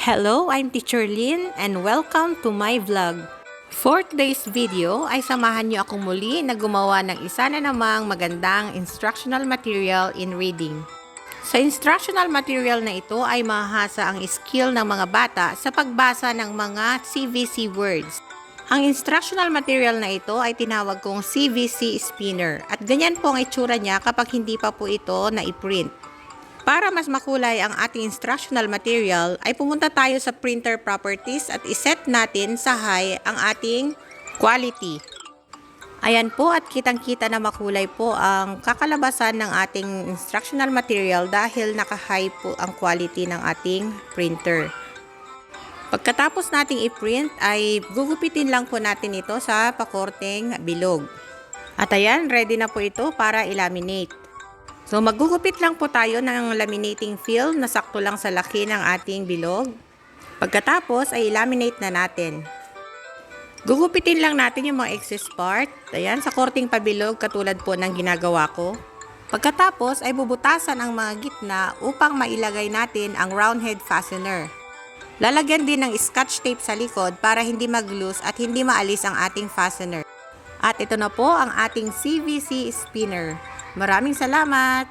Hello, I'm Teacher Lynn and welcome to my vlog. For today's video ay samahan niyo akong muli na gumawa ng isa na namang magandang instructional material in reading. Sa instructional material na ito ay mahasa ang skill ng mga bata sa pagbasa ng mga CVC words. Ang instructional material na ito ay tinawag kong CVC spinner at ganyan po ang itsura niya kapag hindi pa po ito na-print. Para mas makulay ang ating instructional material, ay pumunta tayo sa printer properties at iset natin sa high ang ating quality. Ayan po at kitang-kita na makulay po ang kakalabasan ng ating instructional material dahil naka-high po ang quality ng ating printer. Pagkatapos nating i-print ay gugupitin lang po natin ito sa pakorteng bilog. At ayan, ready na po ito para i-laminate. So maggugupit lang po tayo ng laminating film na sakto lang sa laki ng ating bilog. Pagkatapos ay i-laminate na natin. Gugupitin lang natin yung mga excess part. Ayan, sa korting pabilog katulad po ng ginagawa ko. Pagkatapos ay bubutasan ang mga gitna upang mailagay natin ang round head fastener. Lalagyan din ng scotch tape sa likod para hindi mag-loose at hindi maalis ang ating fastener. At ito na po ang ating CVC spinner. Maraming salamat!